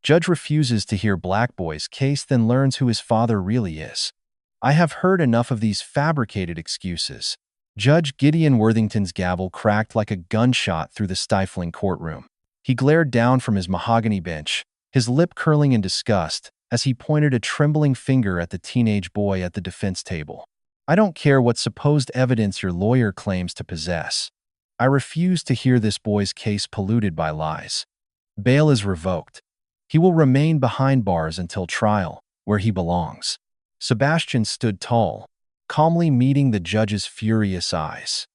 Judge refuses to hear Black Boy's case, then learns who his father really is. I have heard enough of these fabricated excuses. Judge Gideon Worthington's gavel cracked like a gunshot through the stifling courtroom. He glared down from his mahogany bench, his lip curling in disgust, as he pointed a trembling finger at the teenage boy at the defense table. I don't care what supposed evidence your lawyer claims to possess. I refuse to hear this boy's case polluted by lies. Bail is revoked. He will remain behind bars until trial, where he belongs. Sebastian stood tall, calmly meeting the judge's furious eyes.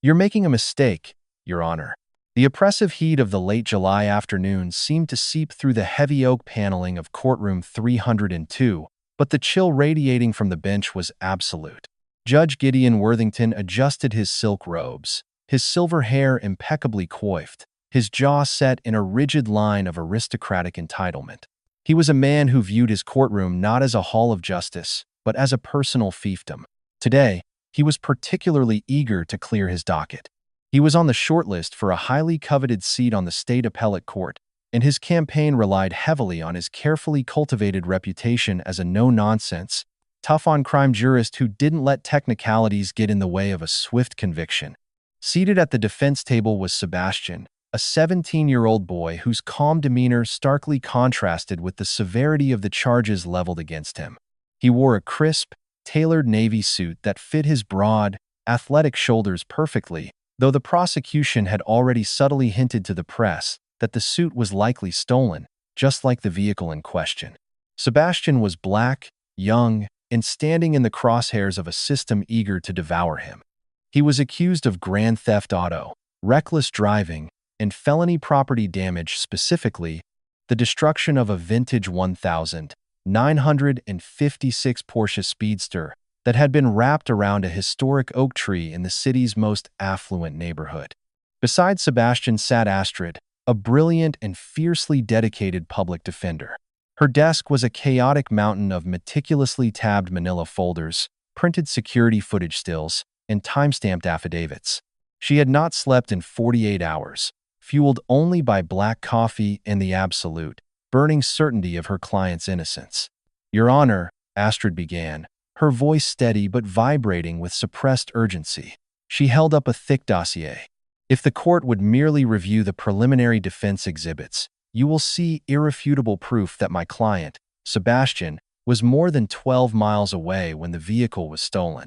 You're making a mistake, Your Honor. The oppressive heat of the late July afternoon seemed to seep through the heavy oak paneling of courtroom 302, but the chill radiating from the bench was absolute. Judge Gideon Worthington adjusted his silk robes, his silver hair impeccably coiffed, his jaw set in a rigid line of aristocratic entitlement. He was a man who viewed his courtroom not as a hall of justice, but as a personal fiefdom. Today, he was particularly eager to clear his docket. He was on the shortlist for a highly coveted seat on the state appellate court, and his campaign relied heavily on his carefully cultivated reputation as a no-nonsense, tough-on-crime jurist who didn't let technicalities get in the way of a swift conviction. Seated at the defense table was Sebastian, a 17-year-old boy whose calm demeanor starkly contrasted with the severity of the charges leveled against him. He wore a crisp, tailored navy suit that fit his broad, athletic shoulders perfectly, though the prosecution had already subtly hinted to the press that the suit was likely stolen, just like the vehicle in question. Sebastian was black, young, and standing in the crosshairs of a system eager to devour him. He was accused of grand theft auto, reckless driving, and felony property damage, specifically the destruction of a vintage 1956 Porsche Speedster that had been wrapped around a historic oak tree in the city's most affluent neighborhood. Beside Sebastian sat Astrid, a brilliant and fiercely dedicated public defender. Her desk was a chaotic mountain of meticulously tabbed manila folders, printed security footage stills, and time-stamped affidavits. She had not slept in 48 hours, fueled only by black coffee and the absolute, burning certainty of her client's innocence. Your Honor, Astrid began, her voice steady but vibrating with suppressed urgency. She held up a thick dossier. If the court would merely review the preliminary defense exhibits, you will see irrefutable proof that my client, Sebastian, was more than 12 miles away when the vehicle was stolen.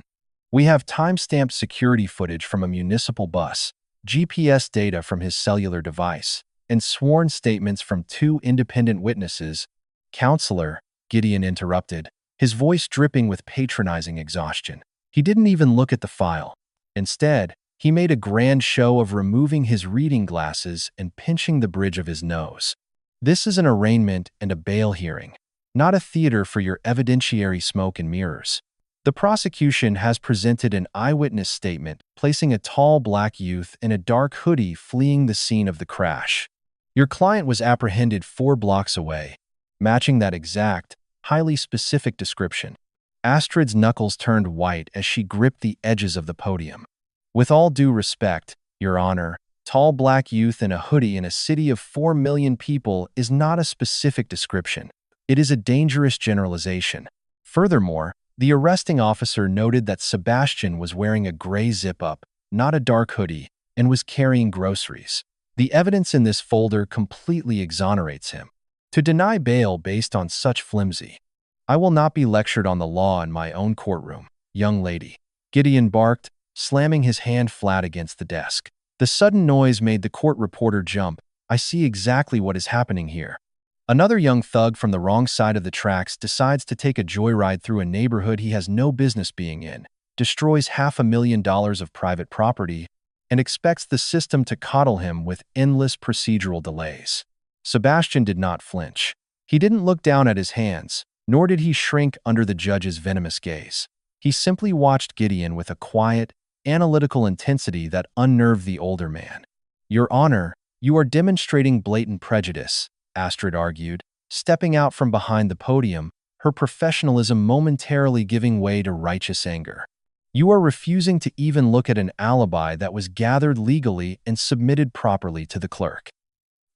We have time-stamped security footage from a municipal bus, GPS data from his cellular device, and sworn statements from 2 independent witnesses. Counselor, Gideon interrupted, his voice dripping with patronizing exhaustion. He didn't even look at the file. Instead, he made a grand show of removing his reading glasses and pinching the bridge of his nose. This is an arraignment and a bail hearing, not a theater for your evidentiary smoke and mirrors. The prosecution has presented an eyewitness statement placing a tall black youth in a dark hoodie fleeing the scene of the crash. Your client was apprehended 4 blocks away, matching that exact, highly specific description. Astrid's knuckles turned white as she gripped the edges of the podium. With all due respect, Your Honor, tall black youth in a hoodie in a city of 4 million people is not a specific description. It is a dangerous generalization. Furthermore, the arresting officer noted that Sebastian was wearing a gray zip-up, not a dark hoodie, and was carrying groceries. The evidence in this folder completely exonerates him. To deny bail based on such flimsy, I will not be lectured on the law in my own courtroom, young lady, Gideon barked, slamming his hand flat against the desk. The sudden noise made the court reporter jump. I see exactly what is happening here. Another young thug from the wrong side of the tracks decides to take a joyride through a neighborhood he has no business being in, destroys $500,000 of private property, and expects the system to coddle him with endless procedural delays. Sebastian did not flinch. He didn't look down at his hands, nor did he shrink under the judge's venomous gaze. He simply watched Gideon with a quiet, analytical intensity that unnerved the older man. Your Honor, you are demonstrating blatant prejudice, Astrid argued, stepping out from behind the podium, her professionalism momentarily giving way to righteous anger. You are refusing to even look at an alibi that was gathered legally and submitted properly to the clerk.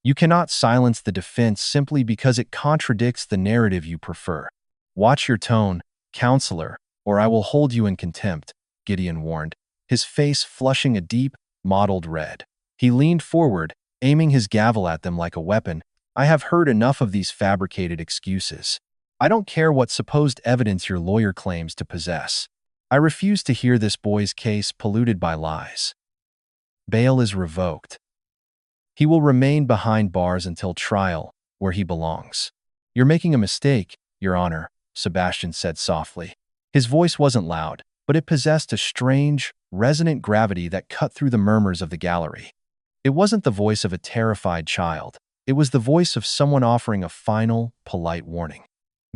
You cannot silence the defense simply because it contradicts the narrative you prefer. Watch your tone, counselor, or I will hold you in contempt, Gideon warned, his face flushing a deep, mottled red. He leaned forward, aiming his gavel at them like a weapon. I have heard enough of these fabricated excuses. I don't care what supposed evidence your lawyer claims to possess. I refuse to hear this boy's case polluted by lies. Bail is revoked. He will remain behind bars until trial, where he belongs. You're making a mistake, Your Honor, Sebastian said softly. His voice wasn't loud, but it possessed a strange, resonant gravity that cut through the murmurs of the gallery. It wasn't the voice of a terrified child. It was the voice of someone offering a final, polite warning.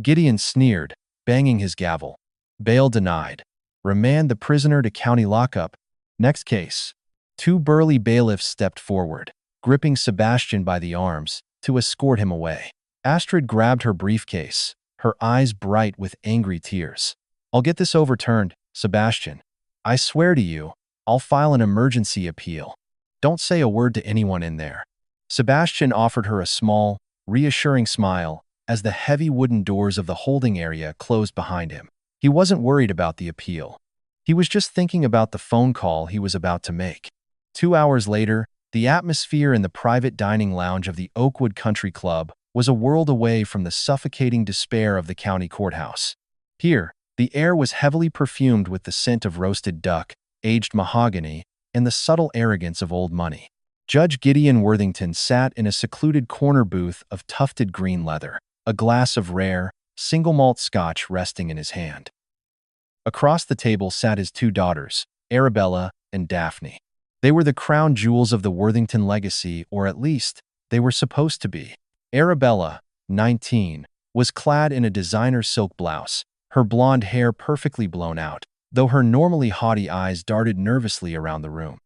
Gideon sneered, banging his gavel. Bail denied. Remand the prisoner to county lockup. Next case. Two burly bailiffs stepped forward, gripping Sebastian by the arms, to escort him away. Astrid grabbed her briefcase, her eyes bright with angry tears. I'll get this overturned, Sebastian. I swear to you, I'll file an emergency appeal. Don't say a word to anyone in there. Sebastian offered her a small, reassuring smile as the heavy wooden doors of the holding area closed behind him. He wasn't worried about the appeal. He was just thinking about the phone call he was about to make. 2 hours later, the atmosphere in the private dining lounge of the Oakwood Country Club was a world away from the suffocating despair of the county courthouse. Here, the air was heavily perfumed with the scent of roasted duck, aged mahogany, and the subtle arrogance of old money. Judge Gideon Worthington sat in a secluded corner booth of tufted green leather, a glass of rare, single-malt scotch resting in his hand. Across the table sat his two daughters, Arabella and Daphne. They were the crown jewels of the Worthington legacy, or at least, they were supposed to be. Arabella, 19, was clad in a designer silk blouse, her blonde hair perfectly blown out, though her normally haughty eyes darted nervously around the room.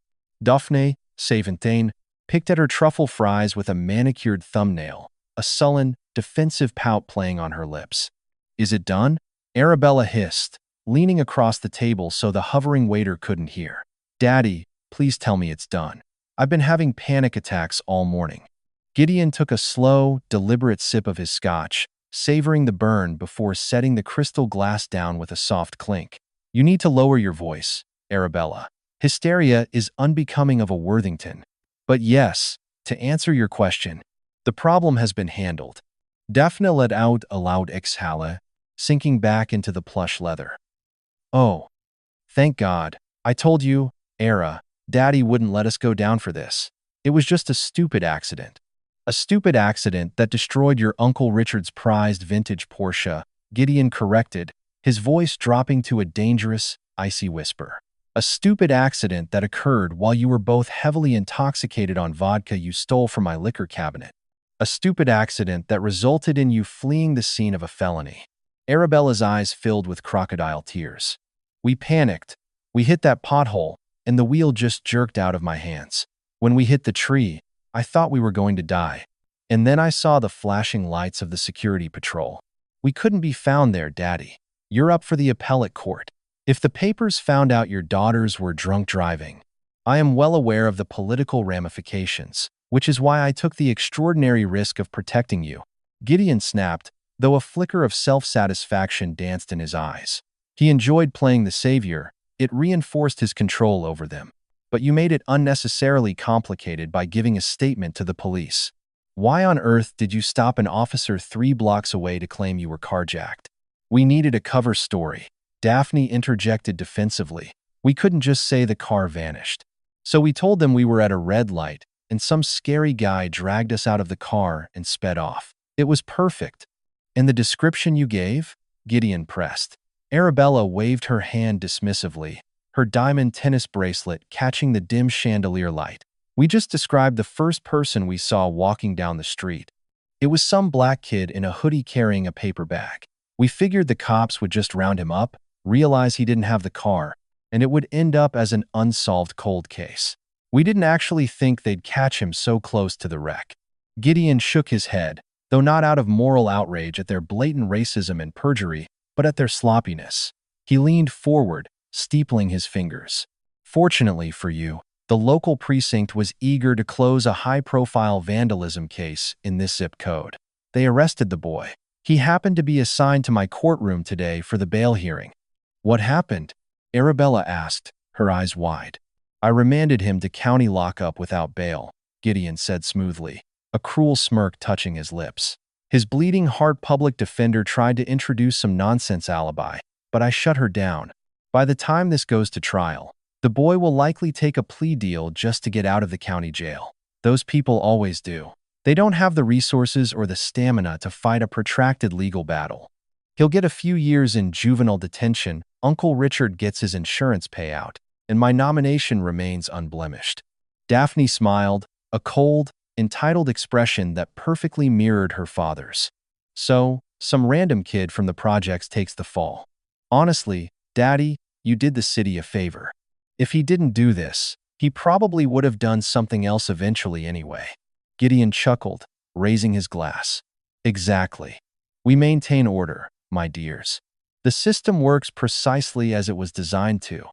Daphne, 17, picked at her truffle fries with a manicured thumbnail, a sullen, defensive pout playing on her lips. Is it done? Arabella hissed, leaning across the table so the hovering waiter couldn't hear. Daddy, please tell me it's done. I've been having panic attacks all morning. Gideon took a slow, deliberate sip of his scotch, savoring the burn before setting the crystal glass down with a soft clink. You need to lower your voice, Arabella. Hysteria is unbecoming of a Worthington. But yes, to answer your question, the problem has been handled. Daphne let out a loud exhale, sinking back into the plush leather. Oh, thank God. I told you, Ara, Daddy wouldn't let us go down for this. It was just a stupid accident. A stupid accident that destroyed your Uncle Richard's prized vintage Porsche, Gideon corrected, his voice dropping to a dangerous, icy whisper. A stupid accident that occurred while you were both heavily intoxicated on vodka you stole from my liquor cabinet. A stupid accident that resulted in you fleeing the scene of a felony. Arabella's eyes filled with crocodile tears. We panicked. We hit that pothole, and the wheel just jerked out of my hands. When we hit the tree, I thought we were going to die. And then I saw the flashing lights of the security patrol. We couldn't be found there, Daddy. You're up for the appellate court. If the papers found out your daughters were drunk driving, I am well aware of the political ramifications, which is why I took the extraordinary risk of protecting you. Gideon snapped, though a flicker of self-satisfaction danced in his eyes. He enjoyed playing the savior. It reinforced his control over them. But you made it unnecessarily complicated by giving a statement to the police. Why on earth did you stop an officer 3 blocks away to claim you were carjacked? We needed a cover story. Daphne interjected defensively. We couldn't just say the car vanished. So we told them we were at a red light, and some scary guy dragged us out of the car and sped off. It was perfect. And the description you gave? Gideon pressed. Arabella waved her hand dismissively, her diamond tennis bracelet catching the dim chandelier light. We just described the first person we saw walking down the street. It was some black kid in a hoodie carrying a paper bag. We figured the cops would just round him up, realize he didn't have the car, and it would end up as an unsolved cold case. We didn't actually think they'd catch him so close to the wreck. Gideon shook his head, though not out of moral outrage at their blatant racism and perjury, but at their sloppiness. He leaned forward, steepling his fingers. Fortunately for you, The local precinct was eager to close a high-profile vandalism case in this zip code. They arrested the boy. He happened to be assigned to my courtroom today for the bail hearing. What happened? Arabella asked, her eyes wide. I remanded him to county lockup without bail, Gideon said smoothly, a cruel smirk touching his lips. His bleeding heart public defender tried to introduce some nonsense alibi, but I shut her down. By the time this goes to trial, the boy will likely take a plea deal just to get out of the county jail. Those people always do. They don't have the resources or the stamina to fight a protracted legal battle. He'll get a few years in juvenile detention, Uncle Richard gets his insurance payout, and my nomination remains unblemished. Daphne smiled, a cold, entitled expression that perfectly mirrored her father's. So, some random kid from the projects takes the fall. Honestly, Daddy, you did the city a favor. If he didn't do this, he probably would have done something else eventually anyway. Gideon chuckled, raising his glass. Exactly. We maintain order, my dears. The system works precisely as it was designed to.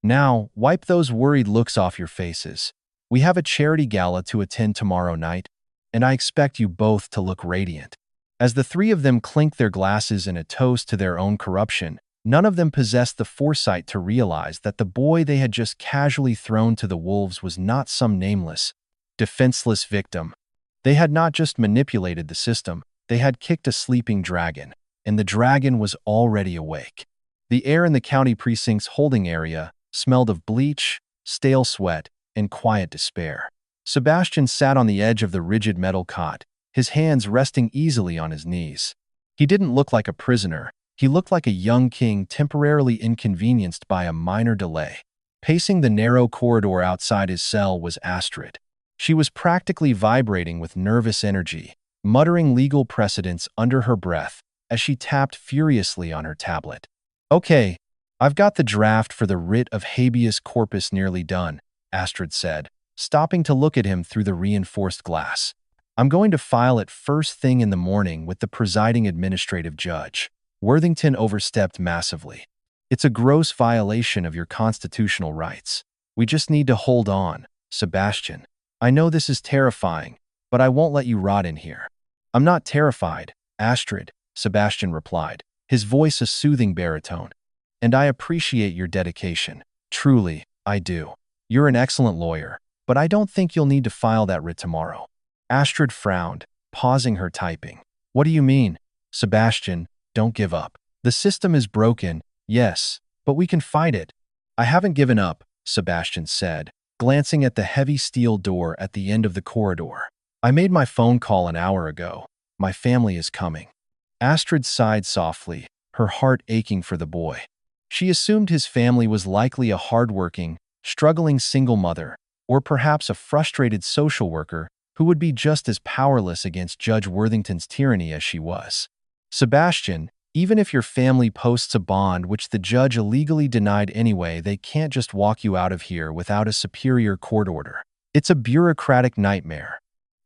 Now, wipe those worried looks off your faces. We have a charity gala to attend tomorrow night, and I expect you both to look radiant. As the three of them clinked their glasses in a toast to their own corruption, none of them possessed the foresight to realize that the boy they had just casually thrown to the wolves was not some nameless, defenseless victim. They had not just manipulated the system, they had kicked a sleeping dragon, and the dragon was already awake. The air in the county precinct's holding area smelled of bleach, stale sweat, and quiet despair. Sebastian sat on the edge of the rigid metal cot, his hands resting easily on his knees. He didn't look like a prisoner. He looked like a young king temporarily inconvenienced by a minor delay. Pacing the narrow corridor outside his cell was Astrid. She was practically vibrating with nervous energy, muttering legal precedents under her breath as she tapped furiously on her tablet. Okay, I've got the draft for the writ of habeas corpus nearly done, Astrid said, stopping to look at him through the reinforced glass. I'm going to file it first thing in the morning with the presiding administrative judge. Worthington overstepped massively. It's a gross violation of your constitutional rights. We just need to hold on, Sebastian. I know this is terrifying, but I won't let you rot in here. I'm not terrified, Astrid, Sebastian replied, his voice a soothing baritone. And I appreciate your dedication. Truly, I do. You're an excellent lawyer, but I don't think you'll need to file that writ tomorrow. Astrid frowned, pausing her typing. What do you mean? Sebastian, don't give up. The system is broken, yes, but we can fight it. I haven't given up, Sebastian said, glancing at the heavy steel door at the end of the corridor. I made my phone call an hour ago. My family is coming. Astrid sighed softly, her heart aching for the boy. She assumed his family was likely a hardworking, struggling single mother, or perhaps a frustrated social worker who would be just as powerless against Judge Worthington's tyranny as she was. Sebastian, even if your family posts a bond which the judge illegally denied anyway, they can't just walk you out of here without a superior court order. It's a bureaucratic nightmare.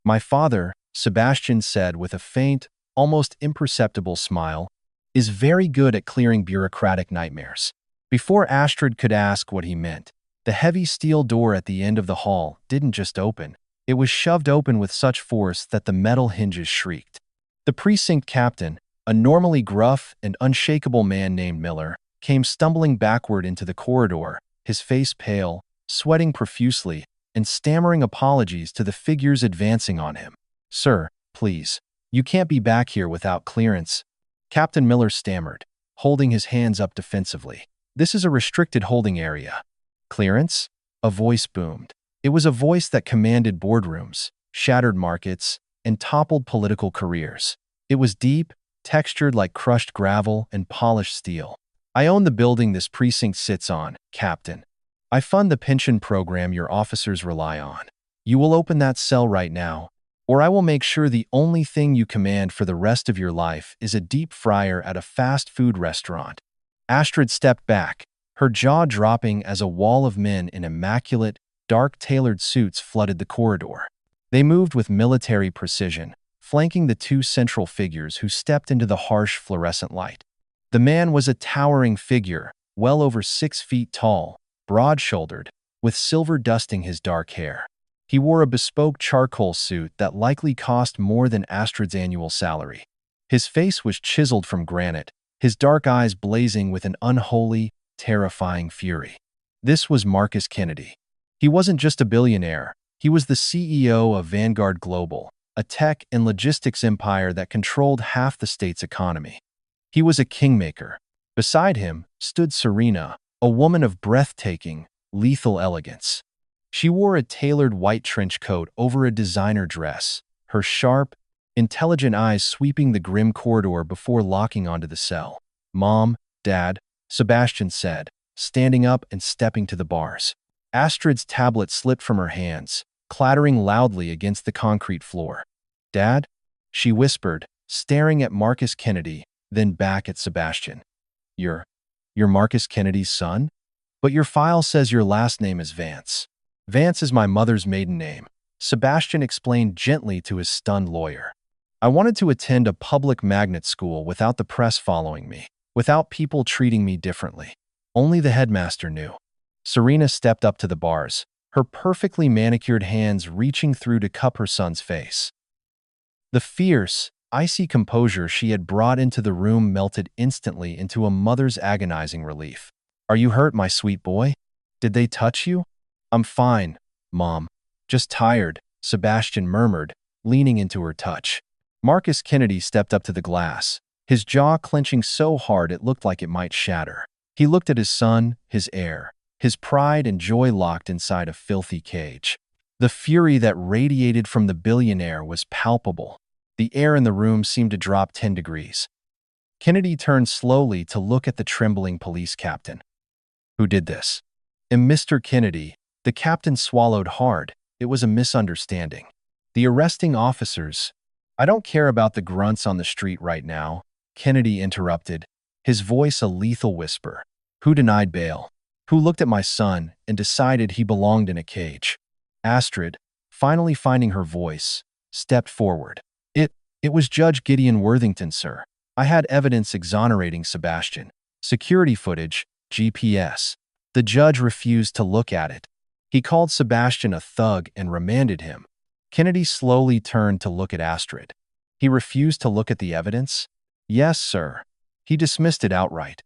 My father, Sebastian said with a faint, almost imperceptible smile, is very good at clearing bureaucratic nightmares. Before Astrid could ask what he meant, the heavy steel door at the end of the hall didn't just open. It was shoved open with such force that the metal hinges shrieked. The precinct captain, a normally gruff and unshakable man named Miller, came stumbling backward into the corridor, his face pale, sweating profusely, and stammering apologies to the figures advancing on him. Sir, please, you can't be back here without clearance. Captain Miller stammered, holding his hands up defensively. This is a restricted holding area. Clearance? A voice boomed. It was a voice that commanded boardrooms, shattered markets, and toppled political careers. It was deep, textured like crushed gravel and polished steel. I own the building this precinct sits on, Captain. I fund the pension program your officers rely on. You will open that cell right now, or I will make sure the only thing you command for the rest of your life is a deep fryer at a fast food restaurant. Astrid stepped back, her jaw dropping as a wall of men in immaculate, dark-tailored suits flooded the corridor. They moved with military precision, flanking the two central figures who stepped into the harsh fluorescent light. The man was a towering figure, well over 6 feet tall, broad-shouldered, with silver dusting his dark hair. He wore a bespoke charcoal suit that likely cost more than Astrid's annual salary. His face was chiseled from granite, his dark eyes blazing with an unholy, terrifying fury. This was Marcus Kennedy. He wasn't just a billionaire, he was the CEO of Vanguard Global, a tech and logistics empire that controlled half the state's economy. He was a kingmaker. Beside him stood Serena, a woman of breathtaking, lethal elegance. She wore a tailored white trench coat over a designer dress, her sharp, intelligent eyes sweeping the grim corridor before locking onto the cell. "Mom, Dad," Sebastian said, standing up and stepping to the bars. Astrid's tablet slipped from her hands, clattering loudly against the concrete floor. "Dad?" she whispered, staring at Marcus Kennedy, then back at Sebastian. You're Marcus Kennedy's son? But your file says your last name is Vance." "Vance is my mother's maiden name," Sebastian explained gently to his stunned lawyer. "I wanted to attend a public magnet school without the press following me, without people treating me differently. Only the headmaster knew." Serena stepped up to the bars, her perfectly manicured hands reaching through to cup her son's face. The fierce, icy composure she had brought into the room melted instantly into a mother's agonizing relief. "Are you hurt, my sweet boy? Did they touch you?" "I'm fine, Mom. Just tired," Sebastian murmured, leaning into her touch. Marcus Kennedy stepped up to the glass, his jaw clenching so hard it looked like it might shatter. He looked at his son, his heir, his pride and joy locked inside a filthy cage. The fury that radiated from the billionaire was palpable. The air in the room seemed to drop 10 degrees. Kennedy turned slowly to look at the trembling police captain. "Who did this?" "And Mr. Kennedy," the captain swallowed hard. "It was a misunderstanding. The arresting officers—" "I don't care about the grunts on the street right now," Kennedy interrupted, his voice a lethal whisper. "Who denied bail? Who looked at my son and decided he belonged in a cage?" Astrid, finally finding her voice, stepped forward. It was Judge Gideon Worthington, sir. I had evidence exonerating Sebastian. Security footage, GPS. The judge refused to look at it. He called Sebastian a thug and remanded him." Kennedy slowly turned to look at Astrid. "He refused to look at the evidence?" "Yes, sir. He dismissed it outright."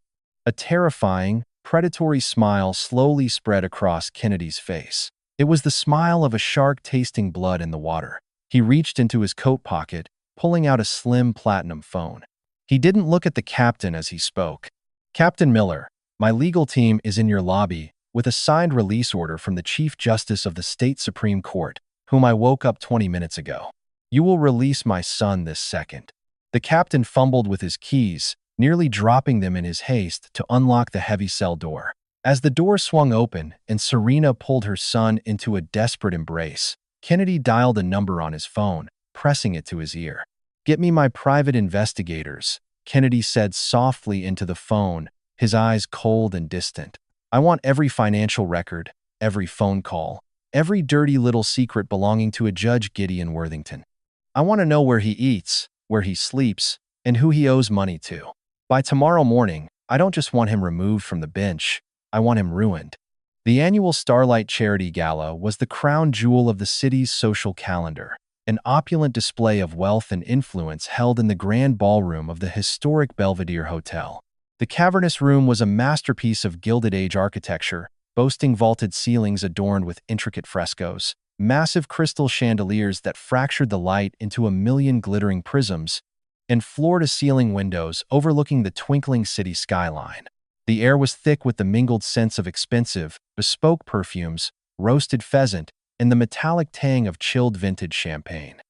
A terrifying, predatory smile slowly spread across Kennedy's face. It was the smile of a shark tasting blood in the water. He reached into his coat pocket, pulling out a slim platinum phone. He didn't look at the captain as he spoke. "Captain Miller, my legal team is in your lobby with a signed release order from the Chief Justice of the State Supreme Court, whom I woke up 20 minutes ago. You will release my son this second." The captain fumbled with his keys, nearly dropping them in his haste to unlock the heavy cell door. As the door swung open and Serena pulled her son into a desperate embrace, Kennedy dialed a number on his phone, pressing it to his ear. "Get me my private investigators," Kennedy said softly into the phone, his eyes cold and distant. "I want every financial record, every phone call, every dirty little secret belonging to a Judge Gideon Worthington. I want to know where he eats, where he sleeps, and who he owes money to. By tomorrow morning, I don't just want him removed from the bench, I want him ruined." The annual Starlight Charity Gala was the crown jewel of the city's social calendar, an opulent display of wealth and influence held in the grand ballroom of the historic Belvedere Hotel. The cavernous room was a masterpiece of Gilded Age architecture, boasting vaulted ceilings adorned with intricate frescoes, massive crystal chandeliers that fractured the light into a million glittering prisms, and floor-to-ceiling windows overlooking the twinkling city skyline. The air was thick with the mingled scents of expensive, bespoke perfumes, roasted pheasant, and the metallic tang of chilled vintage champagne.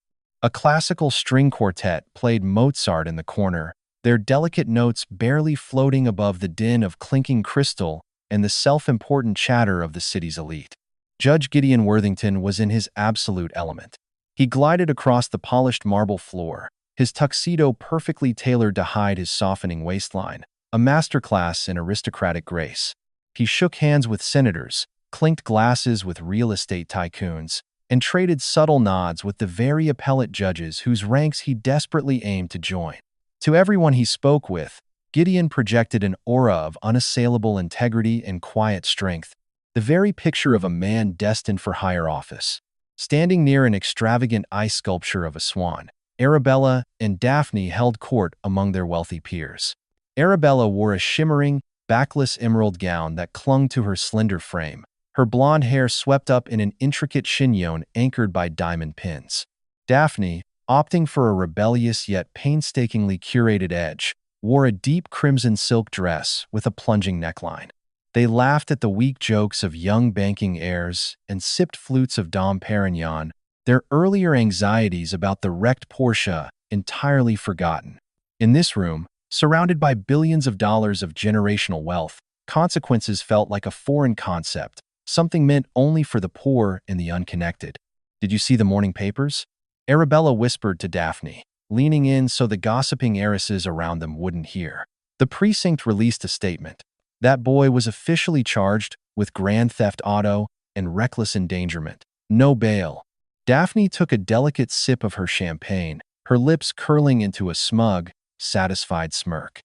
A classical string quartet played Mozart in the corner, their delicate notes barely floating above the din of clinking crystal and the self-important chatter of the city's elite. Judge Gideon Worthington was in his absolute element. He glided across the polished marble floor, his tuxedo perfectly tailored to hide his softening waistline, a masterclass in aristocratic grace. He shook hands with senators, clinked glasses with real estate tycoons, and traded subtle nods with the very appellate judges whose ranks he desperately aimed to join. To everyone he spoke with, Gideon projected an aura of unassailable integrity and quiet strength, the very picture of a man destined for higher office. Standing near an extravagant ice sculpture of a swan, Arabella and Daphne held court among their wealthy peers. Arabella wore a shimmering, backless emerald gown that clung to her slender frame, her blonde hair swept up in an intricate chignon anchored by diamond pins. Daphne, opting for a rebellious yet painstakingly curated edge, wore a deep crimson silk dress with a plunging neckline. They laughed at the weak jokes of young banking heirs and sipped flutes of Dom Perignon, their earlier anxieties about the wrecked Porsche entirely forgotten. In this room, surrounded by billions of dollars of generational wealth, consequences felt like a foreign concept, something meant only for the poor and the unconnected. "Did you see the morning papers?" Arabella whispered to Daphne, leaning in so the gossiping heiresses around them wouldn't hear. The precinct released a statement. That boy was officially charged with grand theft auto and reckless endangerment. No bail. Daphne took a delicate sip of her champagne, her lips curling into a smug, satisfied smirk.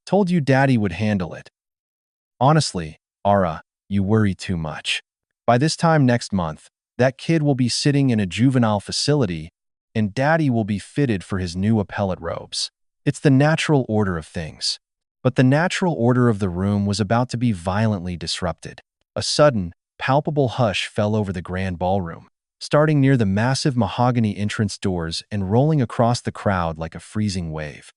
"Told you Daddy would handle it." "Honestly, Ara, you worry too much. By this time next month, that kid will be sitting in a juvenile facility, and Daddy will be fitted for his new appellate robes. It's the natural order of things." But the natural order of the room was about to be violently disrupted. A sudden, palpable hush fell over the grand ballroom, starting near the massive mahogany entrance doors and rolling across the crowd like a freezing wave.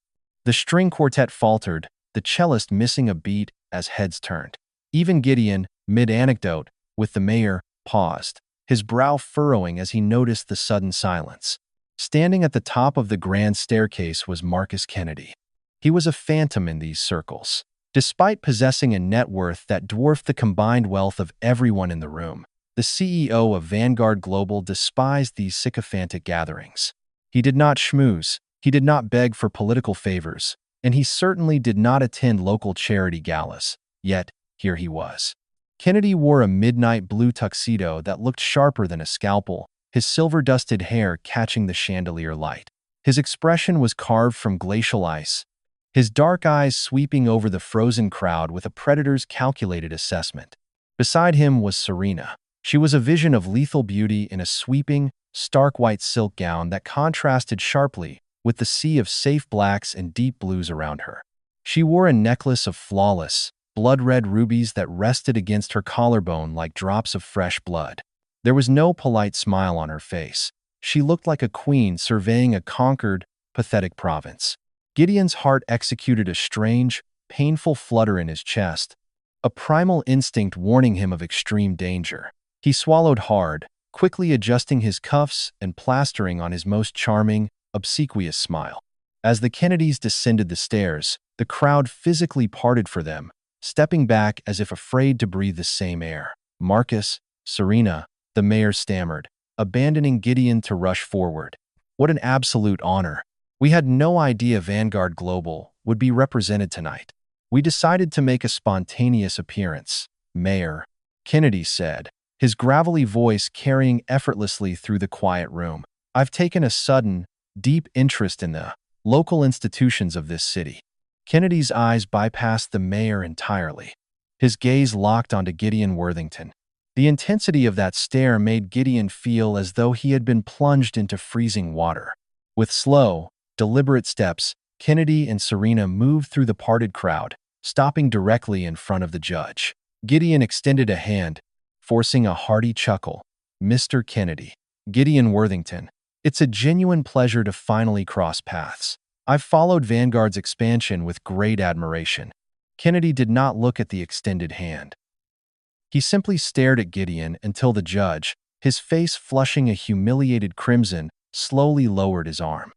The string quartet faltered, the cellist missing a beat as heads turned. Even Gideon, mid-anecdote, with the mayor, paused, his brow furrowing as he noticed the sudden silence. Standing at the top of the grand staircase was Marcus Kennedy. He was a phantom in these circles. Despite possessing a net worth that dwarfed the combined wealth of everyone in the room, the CEO of Vanguard Global despised these sycophantic gatherings. He did not schmooze, he did not beg for political favors, and he certainly did not attend local charity galas. Yet, here he was. Kennedy wore a midnight blue tuxedo that looked sharper than a scalpel, his silver-dusted hair catching the chandelier light. His expression was carved from glacial ice, his dark eyes sweeping over the frozen crowd with a predator's calculated assessment. Beside him was Serena. She was a vision of lethal beauty in a sweeping, stark white silk gown that contrasted sharply with the sea of safe blacks and deep blues around her. She wore a necklace of flawless, blood-red rubies that rested against her collarbone like drops of fresh blood. There was no polite smile on her face. She looked like a queen surveying a conquered, pathetic province. Gideon's heart executed a strange, painful flutter in his chest, a primal instinct warning him of extreme danger. He swallowed hard, quickly adjusting his cuffs and plastering on his most charming, obsequious smile. As the Kennedys descended the stairs, the crowd physically parted for them, stepping back as if afraid to breathe the same air. "Marcus, Serena," the mayor stammered, abandoning Gideon to rush forward. "What an absolute honor. We had no idea Vanguard Global would be represented tonight. We decided to make a spontaneous appearance, Mayor," Kennedy said, his gravelly voice carrying effortlessly through the quiet room. "I've taken a sudden, deep interest in the local institutions of this city." Kennedy's eyes bypassed the mayor entirely. His gaze locked onto Gideon Worthington. The intensity of that stare made Gideon feel as though he had been plunged into freezing water. With slow, deliberate steps, Kennedy and Serena moved through the parted crowd, stopping directly in front of the judge. Gideon extended a hand, forcing a hearty chuckle. "Mr. Kennedy, Gideon Worthington, it's a genuine pleasure to finally cross paths. I've followed Vanguard's expansion with great admiration." Kennedy did not look at the extended hand. He simply stared at Gideon until the judge, his face flushing a humiliated crimson, slowly lowered his arm.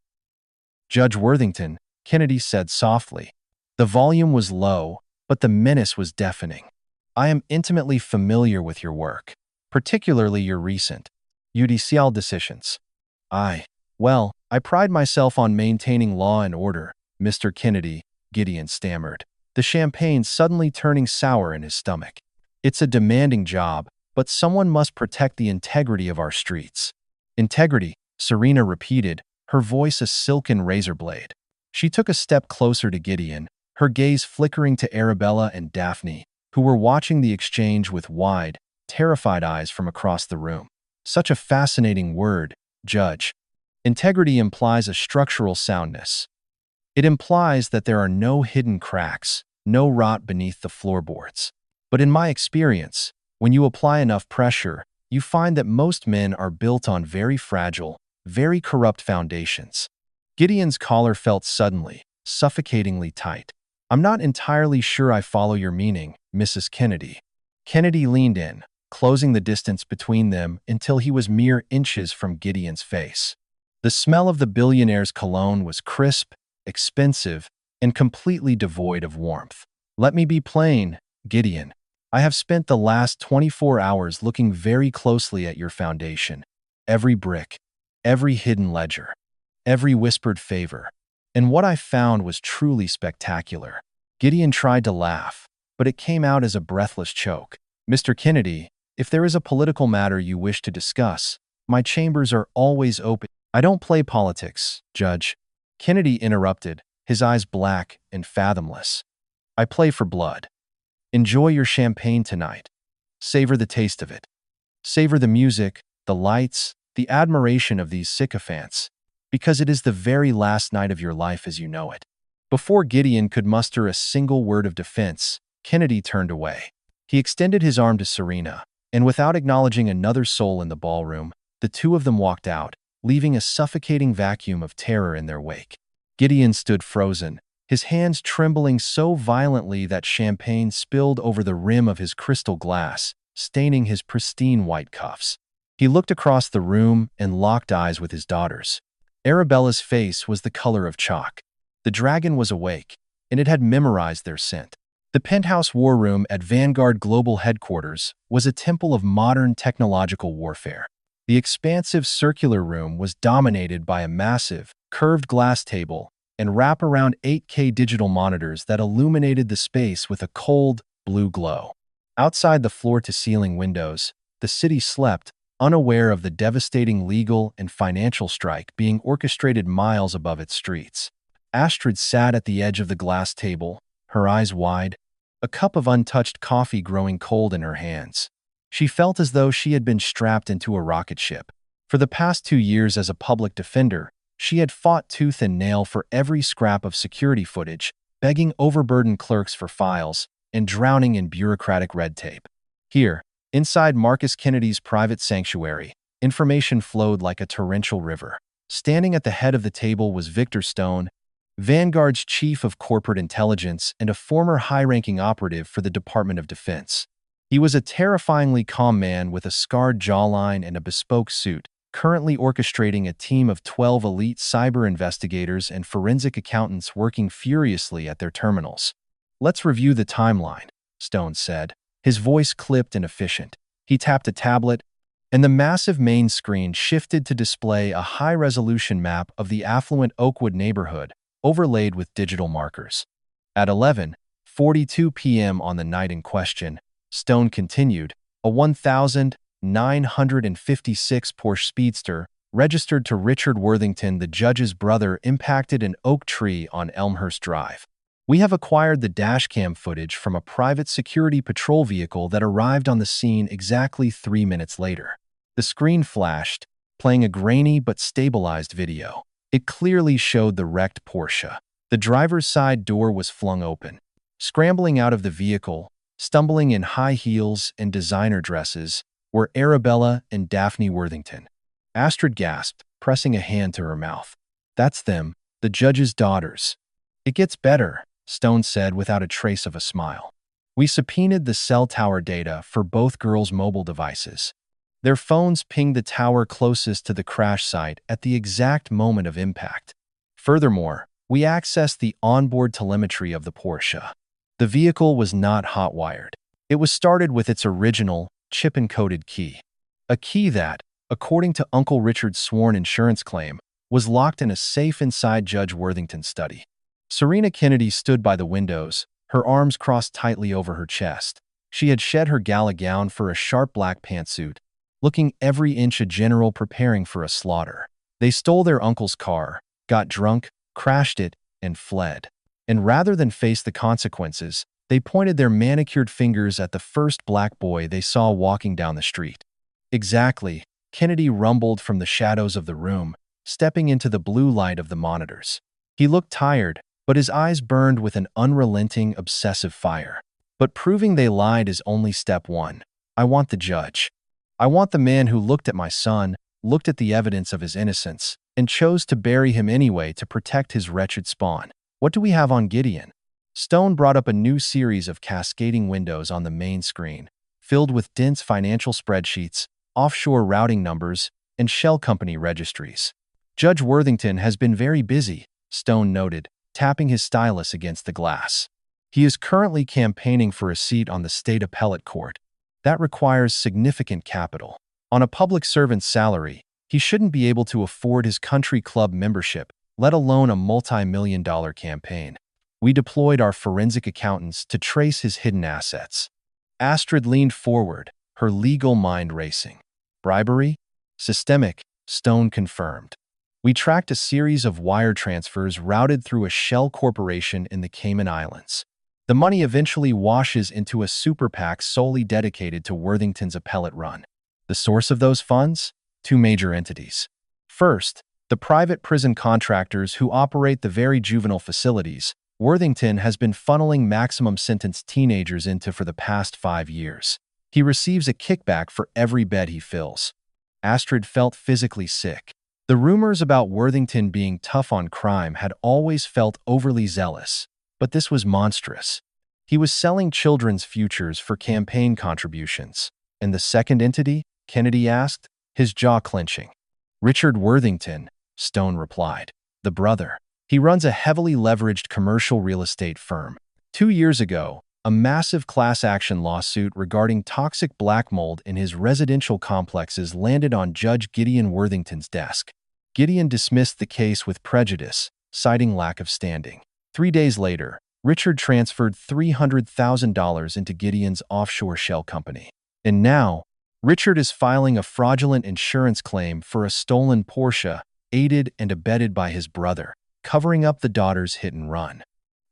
"Judge Worthington," Kennedy said softly. The volume was low, but the menace was deafening. "I am intimately familiar with your work, particularly your recent judicial decisions. I pride myself on maintaining law and order, Mr. Kennedy," Gideon stammered, the champagne suddenly turning sour in his stomach. "It's a demanding job, but someone must protect the integrity of our streets." "Integrity," Serena repeated, her voice a silken razor blade. She took a step closer to Gideon, her gaze flickering to Arabella and Daphne, who were watching the exchange with wide, terrified eyes from across the room. Such a fascinating word, Judge. Integrity implies a structural soundness. It implies that there are no hidden cracks, no rot beneath the floorboards. But in my experience, when you apply enough pressure, you find that most men are built on very fragile, very corrupt foundations. Gideon's collar felt suddenly, suffocatingly tight. I'm not entirely sure I follow your meaning, Mrs. Kennedy. Kennedy leaned in, closing the distance between them until he was mere inches from Gideon's face. The smell of the billionaire's cologne was crisp, expensive, and completely devoid of warmth. Let me be plain, Gideon. I have spent the last 24 hours looking very closely at your foundation. Every brick, every hidden ledger, every whispered favor. And what I found was truly spectacular. Gideon tried to laugh, but it came out as a breathless choke. Mr. Kennedy, if there is a political matter you wish to discuss, my chambers are always open. I don't play politics, Judge. Kennedy interrupted, his eyes black and fathomless. I play for blood. Enjoy your champagne tonight. Savor the taste of it. Savor the music, the lights, the admiration of these sycophants, because it is the very last night of your life as you know it. Before Gideon could muster a single word of defense, Kennedy turned away. He extended his arm to Serena, and without acknowledging another soul in the ballroom, the two of them walked out, leaving a suffocating vacuum of terror in their wake. Gideon stood frozen, his hands trembling so violently that champagne spilled over the rim of his crystal glass, staining his pristine white cuffs. He looked across the room and locked eyes with his daughters. Arabella's face was the color of chalk. The dragon was awake, and it had memorized their scent. The penthouse war room at Vanguard Global Headquarters was a temple of modern technological warfare. The expansive circular room was dominated by a massive, curved glass table and wraparound 8K digital monitors that illuminated the space with a cold, blue glow. Outside the floor-to-ceiling windows, the city slept, unaware of the devastating legal and financial strike being orchestrated miles above its streets. Astrid sat at the edge of the glass table, her eyes wide, a cup of untouched coffee growing cold in her hands. She felt as though she had been strapped into a rocket ship. For the past 2 years as a public defender, she had fought tooth and nail for every scrap of security footage, begging overburdened clerks for files, and drowning in bureaucratic red tape. Here, inside Marcus Kennedy's private sanctuary, information flowed like a torrential river. Standing at the head of the table was Victor Stone, Vanguard's chief of corporate intelligence and a former high-ranking operative for the Department of Defense. He was a terrifyingly calm man with a scarred jawline and a bespoke suit, currently orchestrating a team of 12 elite cyber investigators and forensic accountants working furiously at their terminals. Let's review the timeline, Stone said, his voice clipped and efficient. He tapped a tablet, and the massive main screen shifted to display a high-resolution map of the affluent Oakwood neighborhood, overlaid with digital markers. At 11:42 p.m. on the night in question, Stone continued, a 1,956 Porsche Speedster, registered to Richard Worthington, the judge's brother, impacted an oak tree on Elmhurst Drive. We have acquired the dashcam footage from a private security patrol vehicle that arrived on the scene exactly 3 minutes later. The screen flashed, playing a grainy but stabilized video. It clearly showed the wrecked Porsche. The driver's side door was flung open. Scrambling out of the vehicle, stumbling in high heels and designer dresses, were Arabella and Daphne Worthington. Astrid gasped, pressing a hand to her mouth. That's them, the judge's daughters. It gets better, Stone said without a trace of a smile. We subpoenaed the cell tower data for both girls' mobile devices. Their phones pinged the tower closest to the crash site at the exact moment of impact. Furthermore, we accessed the onboard telemetry of the Porsche. The vehicle was not hot-wired. It was started with its original, chip-encoded key. A key that, according to Uncle Richard's sworn insurance claim, was locked in a safe inside Judge Worthington's study. Serena Kennedy stood by the windows, her arms crossed tightly over her chest. She had shed her gala gown for a sharp black pantsuit, looking every inch a general preparing for a slaughter. They stole their uncle's car, got drunk, crashed it, and fled. And rather than face the consequences, They pointed their manicured fingers at the first black boy they saw walking down the street. Exactly, Kennedy rumbled from the shadows of the room, stepping into the blue light of the monitors. He looked tired, but his eyes burned with an unrelenting, obsessive fire. But proving they lied is only step one. I want the judge. I want the man who looked at my son, looked at the evidence of his innocence, and chose to bury him anyway to protect his wretched spawn. What do we have on Gideon? Stone brought up a new series of cascading windows on the main screen, filled with dense financial spreadsheets, offshore routing numbers, and shell company registries. Judge Worthington has been very busy, Stone noted, tapping his stylus against the glass. He is currently campaigning for a seat on the state appellate court. That requires significant capital. On a public servant's salary, he shouldn't be able to afford his country club membership, let alone a multi-million-dollar campaign. We deployed our forensic accountants to trace his hidden assets. Astrid leaned forward, her legal mind racing. Bribery? Systemic, Stone confirmed. We tracked a series of wire transfers routed through a shell corporation in the Cayman Islands. The money eventually washes into a super PAC solely dedicated to Worthington's appellate run. The source of those funds? Two major entities. First, the private prison contractors who operate the very juvenile facilities Worthington has been funneling maximum sentence teenagers into for the past 5 years. He receives a kickback for every bed he fills. Astrid felt physically sick. The rumors about Worthington being tough on crime had always felt overly zealous, but this was monstrous. He was selling children's futures for campaign contributions. And the second entity? Kennedy asked, his jaw clenching. Richard Worthington, Stone replied. The brother. He runs a heavily leveraged commercial real estate firm. 2 years ago, a massive class action lawsuit regarding toxic black mold in his residential complexes landed on Judge Gideon Worthington's desk. Gideon dismissed the case with prejudice, citing lack of standing. 3 days later, Richard transferred $300,000 into Gideon's offshore shell company. And now, Richard is filing a fraudulent insurance claim for a stolen Porsche, aided and abetted by his brother, covering up the daughter's hit and run.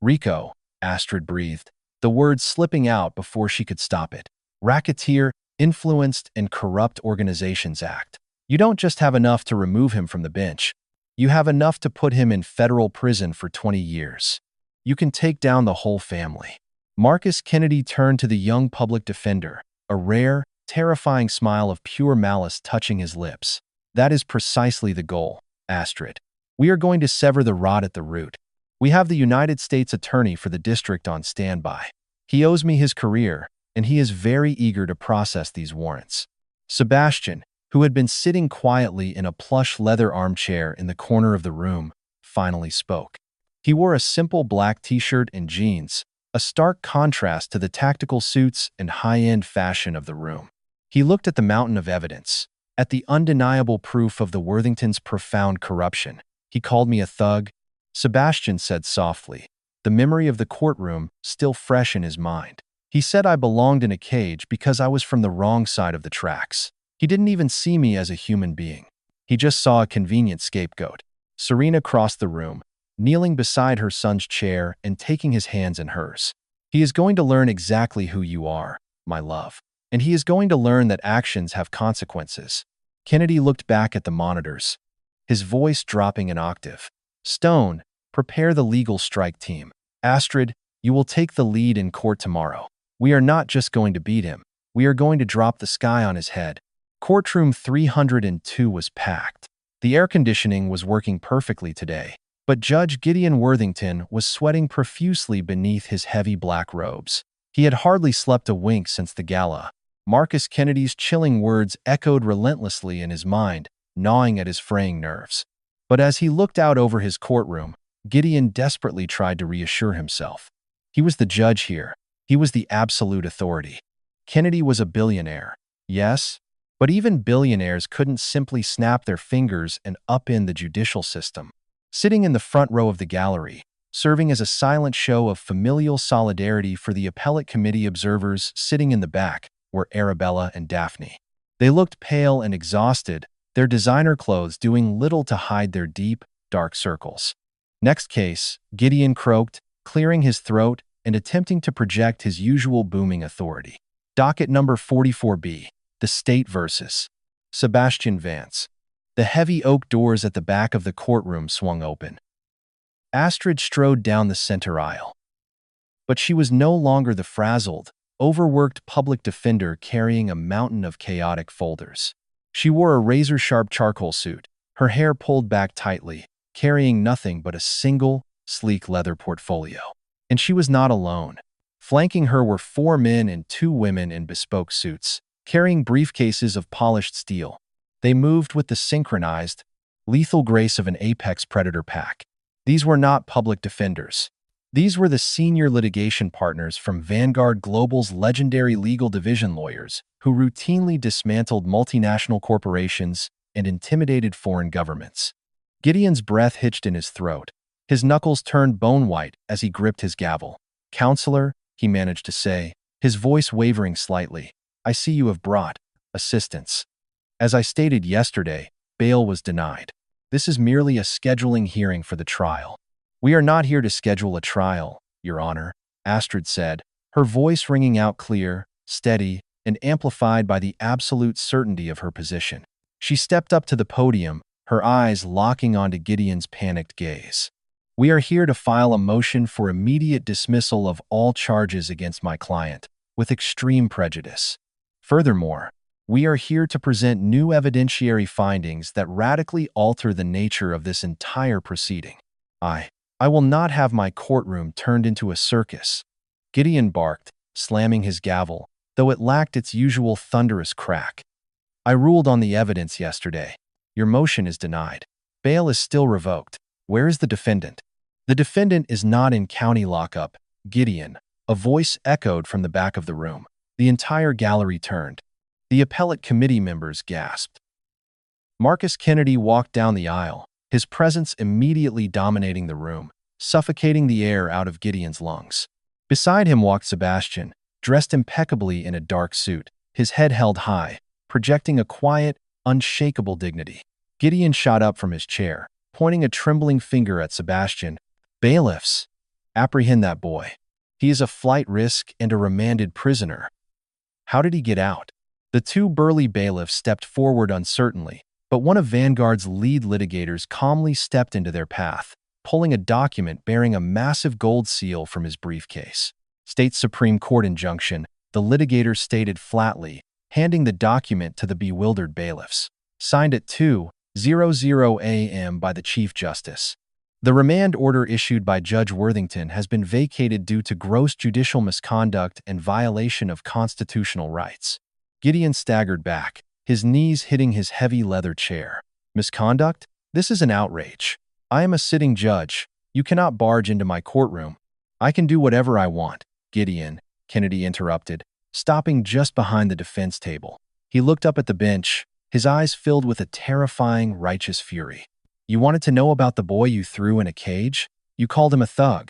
Rico, Astrid breathed, the words slipping out before she could stop it. Racketeer, Influenced and Corrupt Organizations Act. You don't just have enough to remove him from the bench. You have enough to put him in federal prison for 20 years. You can take down the whole family. Marcus Kennedy turned to the young public defender, a rare, terrifying smile of pure malice touching his lips. That is precisely the goal, Astrid. We are going to sever the rod at the root. We have the United States Attorney for the district on standby. He owes me his career, and he is very eager to process these warrants. Sebastian, who had been sitting quietly in a plush leather armchair in the corner of the room, finally spoke. He wore a simple black t-shirt and jeans, a stark contrast to the tactical suits and high-end fashion of the room. He looked at the mountain of evidence, at the undeniable proof of the Worthingtons' profound corruption. He called me a thug, Sebastian said softly, the memory of the courtroom still fresh in his mind. He said I belonged in a cage because I was from the wrong side of the tracks. He didn't even see me as a human being. He just saw a convenient scapegoat. Serena crossed the room, kneeling beside her son's chair and taking his hands in hers. He is going to learn exactly who you are, my love. And he is going to learn that actions have consequences. Kennedy looked back at the monitors, his voice dropping an octave. Stone, prepare the legal strike team. Astrid, you will take the lead in court tomorrow. We are not just going to beat him. We are going to drop the sky on his head. Courtroom 302 was packed. The air conditioning was working perfectly today, but Judge Gideon Worthington was sweating profusely beneath his heavy black robes. He had hardly slept a wink since the gala. Marcus Kennedy's chilling words echoed relentlessly in his mind, gnawing at his fraying nerves. But as he looked out over his courtroom, Gideon desperately tried to reassure himself. He was the judge here. He was the absolute authority. Kennedy was a billionaire, yes, but even billionaires couldn't simply snap their fingers and upend the judicial system. Sitting in the front row of the gallery, serving as a silent show of familial solidarity for the appellate committee observers sitting in the back, were Arabella and Daphne. They looked pale and exhausted, their designer clothes doing little to hide their deep, dark circles. Next case, Gideon croaked, clearing his throat and attempting to project his usual booming authority. Docket number 44B, the state versus Sebastian Vance. The heavy oak doors at the back of the courtroom swung open. Astrid strode down the center aisle. But she was no longer the frazzled, overworked public defender carrying a mountain of chaotic folders. She wore a razor-sharp charcoal suit, her hair pulled back tightly, carrying nothing but a single, sleek leather portfolio. And she was not alone. Flanking her were 4 men and 2 women in bespoke suits, carrying briefcases of polished steel. They moved with the synchronized, lethal grace of an apex predator pack. These were not public defenders. These were the senior litigation partners from Vanguard Global's legendary legal division lawyers who routinely dismantled multinational corporations and intimidated foreign governments. Gideon's breath hitched in his throat. His knuckles turned bone-white as he gripped his gavel. "Counselor," he managed to say, his voice wavering slightly, "I see you have brought assistance. As I stated yesterday, bail was denied. This is merely a scheduling hearing for the trial." "We are not here to schedule a trial, Your Honor," Astrid said, her voice ringing out clear, steady, and amplified by the absolute certainty of her position. She stepped up to the podium, her eyes locking onto Gideon's panicked gaze. "We are here to file a motion for immediate dismissal of all charges against my client, with extreme prejudice. Furthermore, we are here to present new evidentiary findings that radically alter the nature of this entire proceeding. I will not have my courtroom turned into a circus." Gideon barked, slamming his gavel, though it lacked its usual thunderous crack. "I ruled on the evidence yesterday. Your motion is denied. Bail is still revoked. Where is the defendant?" "The defendant is not in county lockup, Gideon," a voice echoed from the back of the room. The entire gallery turned. The appellate committee members gasped. Marcus Kennedy walked down the aisle, his presence immediately dominating the room, suffocating the air out of Gideon's lungs. Beside him walked Sebastian, dressed impeccably in a dark suit, his head held high, projecting a quiet, unshakable dignity. Gideon shot up from his chair, pointing a trembling finger at Sebastian. "Bailiffs, apprehend that boy. He is a flight risk and a remanded prisoner." "How did he get out?" The 2 burly bailiffs stepped forward uncertainly, but one of Vanguard's lead litigators calmly stepped into their path, pulling a document bearing a massive gold seal from his briefcase. "State Supreme Court injunction," the litigator stated flatly, handing the document to the bewildered bailiffs. "Signed at 2:00 a.m. by the Chief Justice. The remand order issued by Judge Worthington has been vacated due to gross judicial misconduct and violation of constitutional rights." Gideon staggered back, his knees hitting his heavy leather chair. "Misconduct? This is an outrage. I am a sitting judge. You cannot barge into my courtroom." "I can do whatever I want, Gideon," Kennedy interrupted, stopping just behind the defense table. He looked up at the bench, his eyes filled with a terrifying, righteous fury. "You wanted to know about the boy you threw in a cage? You called him a thug.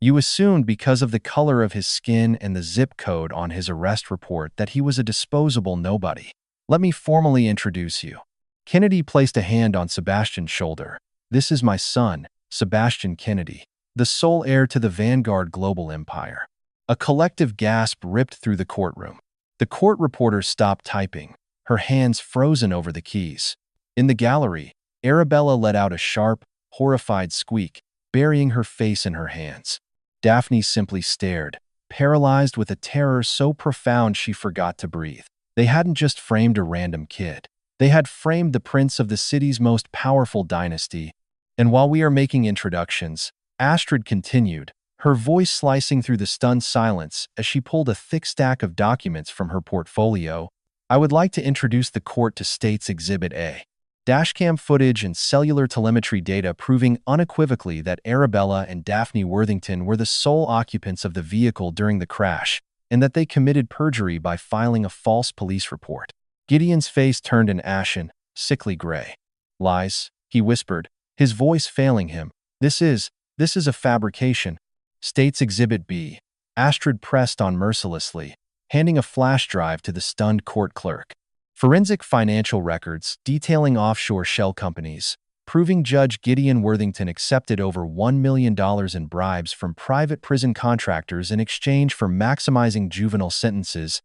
You assumed because of the color of his skin and the zip code on his arrest report that he was a disposable nobody. Let me formally introduce you." Kennedy placed a hand on Sebastian's shoulder. "This is my son, Sebastian Kennedy, the sole heir to the Vanguard global empire." A collective gasp ripped through the courtroom. The court reporter stopped typing, her hands frozen over the keys. In the gallery, Arabella let out a sharp, horrified squeak, burying her face in her hands. Daphne simply stared, paralyzed with a terror so profound she forgot to breathe. They hadn't just framed a random kid. They had framed the prince of the city's most powerful dynasty. And while we are making introductions, Astrid continued, her voice slicing through the stunned silence as she pulled a thick stack of documents from her portfolio, "I would like to introduce the court to State's Exhibit A. Dashcam footage and cellular telemetry data proving unequivocally that Arabella and Daphne Worthington were the sole occupants of the vehicle during the crash, and that they committed perjury by filing a false police report." Gideon's face turned an ashen, sickly gray. "Lies," he whispered, his voice failing him. This is a fabrication." "State's Exhibit B," Astrid pressed on mercilessly, handing a flash drive to the stunned court clerk. "Forensic financial records detailing offshore shell companies, proving Judge Gideon Worthington accepted over $1 million in bribes from private prison contractors in exchange for maximizing juvenile sentences,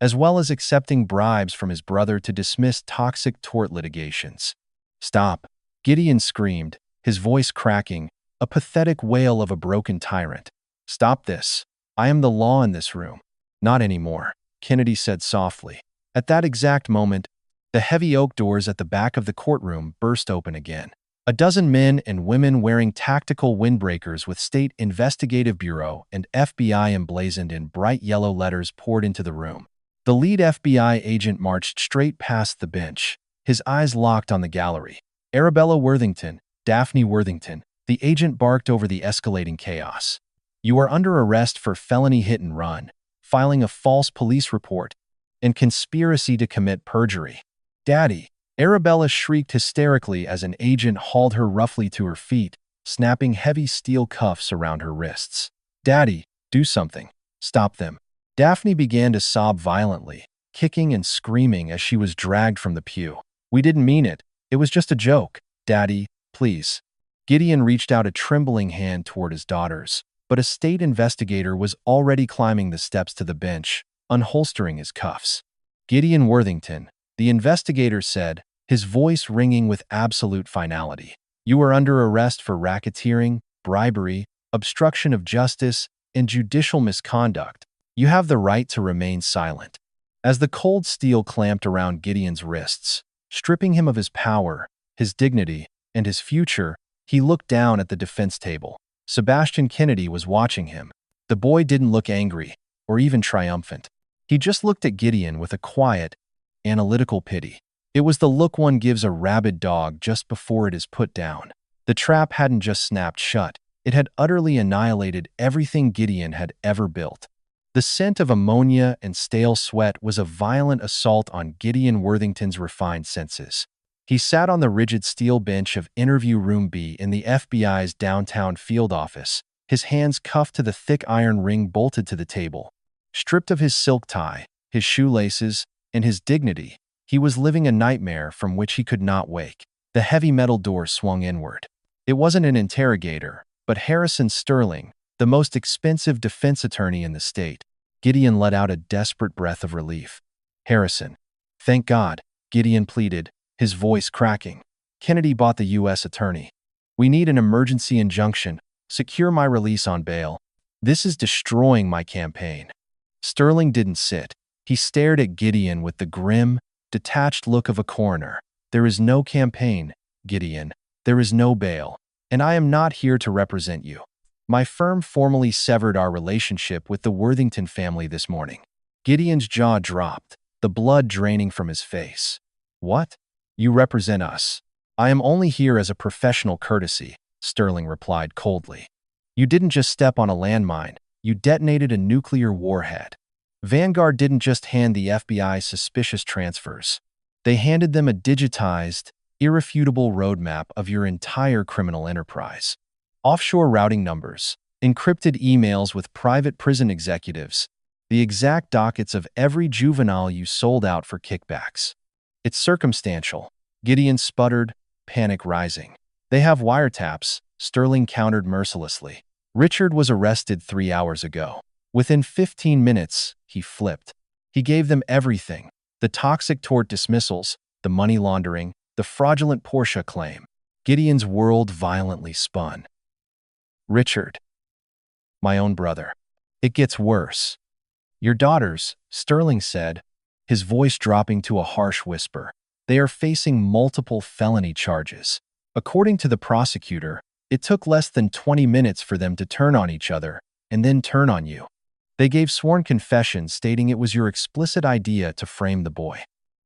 as well as accepting bribes from his brother to dismiss toxic tort litigations. "Stop!" Gideon screamed, his voice cracking, a pathetic wail of a broken tyrant. "Stop this. I am the law in this room." "Not anymore," Kennedy said softly. At that exact moment, the heavy oak doors at the back of the courtroom burst open again. A dozen men and women wearing tactical windbreakers with State Investigative Bureau and FBI emblazoned in bright yellow letters poured into the room. The lead FBI agent marched straight past the bench, his eyes locked on the gallery. "Arabella Worthington, Daphne Worthington," the agent barked over the escalating chaos. "You are under arrest for felony hit and run, filing a false police report, and conspiracy to commit perjury." "Daddy!" Arabella shrieked hysterically as an agent hauled her roughly to her feet, snapping heavy steel cuffs around her wrists. "Daddy, do something. Stop them." Daphne began to sob violently, kicking and screaming as she was dragged from the pew. "We didn't mean it. It was just a joke. Daddy, please." Gideon reached out a trembling hand toward his daughters, but a state investigator was already climbing the steps to the bench, unholstering his cuffs. "Gideon Worthington," the investigator said, his voice ringing with absolute finality. "You are under arrest for racketeering, bribery, obstruction of justice, and judicial misconduct. You have the right to remain silent." As the cold steel clamped around Gideon's wrists, stripping him of his power, his dignity, and his future, he looked down at the defense table. Sebastian Kennedy was watching him. The boy didn't look angry, or even triumphant. He just looked at Gideon with a quiet, analytical pity. It was the look one gives a rabid dog just before it is put down. The trap hadn't just snapped shut, it had utterly annihilated everything Gideon had ever built. The scent of ammonia and stale sweat was a violent assault on Gideon Worthington's refined senses. He sat on the rigid steel bench of Interview Room B in the FBI's downtown field office, his hands cuffed to the thick iron ring bolted to the table. Stripped of his silk tie, his shoelaces, and his dignity, he was living a nightmare from which he could not wake. The heavy metal door swung inward. It wasn't an interrogator, but Harrison Sterling, the most expensive defense attorney in the state. Gideon let out a desperate breath of relief. "Harrison." "Thank God," Gideon pleaded, his voice cracking. "Kennedy bought the U.S. attorney. We need an emergency injunction. Secure my release on bail. This is destroying my campaign." Sterling didn't sit. He stared at Gideon with the grim, detached look of a coroner. "There is no campaign, Gideon. There is no bail. And I am not here to represent you. My firm formally severed our relationship with the Worthington family this morning." Gideon's jaw dropped, the blood draining from his face. "What? You represent us?" "I am only here as a professional courtesy," Sterling replied coldly. "You didn't just step on a landmine, you detonated a nuclear warhead." Vanguard didn't just hand the FBI suspicious transfers. They handed them a digitized, irrefutable roadmap of your entire criminal enterprise. Offshore routing numbers, encrypted emails with private prison executives, the exact dockets of every juvenile you sold out for kickbacks. "It's circumstantial," Gideon sputtered, panic rising. "They have wiretaps," Sterling countered mercilessly. "Richard was arrested 3 hours ago. Within 15 minutes, he flipped. He gave them everything: the toxic tort dismissals, the money laundering, the fraudulent Porsche claim." Gideon's world violently spun. "Richard. My own brother. It gets worse." "Your daughters," Sterling said, his voice dropping to a harsh whisper. "They are facing multiple felony charges. According to the prosecutor, it took less than 20 minutes for them to turn on each other and then turn on you. They gave sworn confessions stating it was your explicit idea to frame the boy."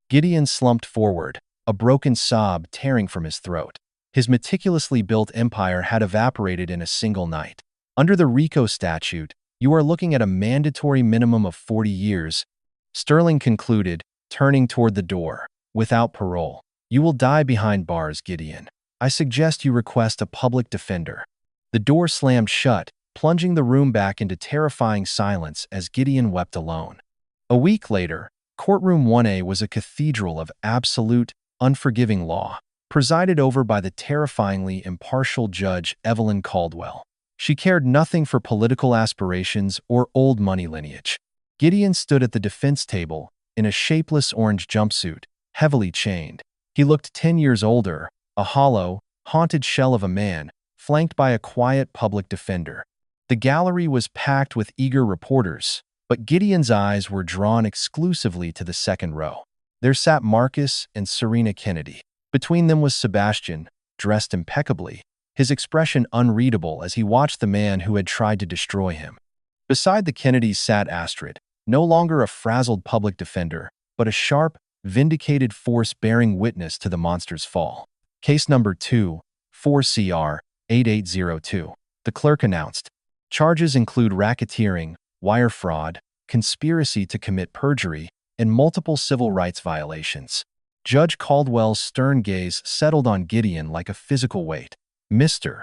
Gideon slumped forward, a broken sob tearing from his throat. His meticulously built empire had evaporated in a single night. "Under the RICO statute, you are looking at a mandatory minimum of 40 years, Sterling concluded, turning toward the door. "Without parole. You will die behind bars, Gideon. I suggest you request a public defender." The door slammed shut, plunging the room back into terrifying silence as Gideon wept alone. A week later, Courtroom 1A was a cathedral of absolute, unforgiving law. presided over by the terrifyingly impartial Judge Evelyn Caldwell. She cared nothing for political aspirations or old money lineage. Gideon stood at the defense table in a shapeless orange jumpsuit, heavily chained. He looked 10 years older, a hollow, haunted shell of a man, flanked by a quiet public defender. The gallery was packed with eager reporters, but Gideon's eyes were drawn exclusively to the second row. There sat Marcus and Serena Kennedy. Between them was Sebastian, dressed impeccably, his expression unreadable as he watched the man who had tried to destroy him. Beside the Kennedys sat Astrid, no longer a frazzled public defender, but a sharp, vindicated force bearing witness to the monster's fall. Case number 2, 4CR 8802. The clerk announced. Charges include racketeering, wire fraud, conspiracy to commit perjury, and multiple civil rights violations. Judge Caldwell's stern gaze settled on Gideon like a physical weight. Mr.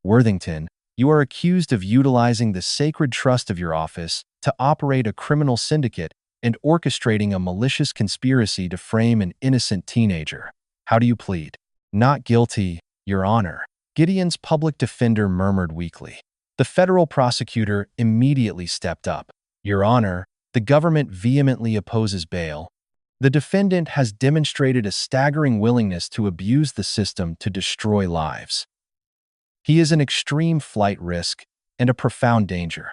Worthington, you are accused of utilizing the sacred trust of your office to operate a criminal syndicate and orchestrating a malicious conspiracy to frame an innocent teenager. How do you plead? Not guilty, Your Honor. Gideon's public defender murmured weakly. The federal prosecutor immediately stepped up. Your Honor, the government vehemently opposes bail. The defendant has demonstrated a staggering willingness to abuse the system to destroy lives. He is an extreme flight risk and a profound danger.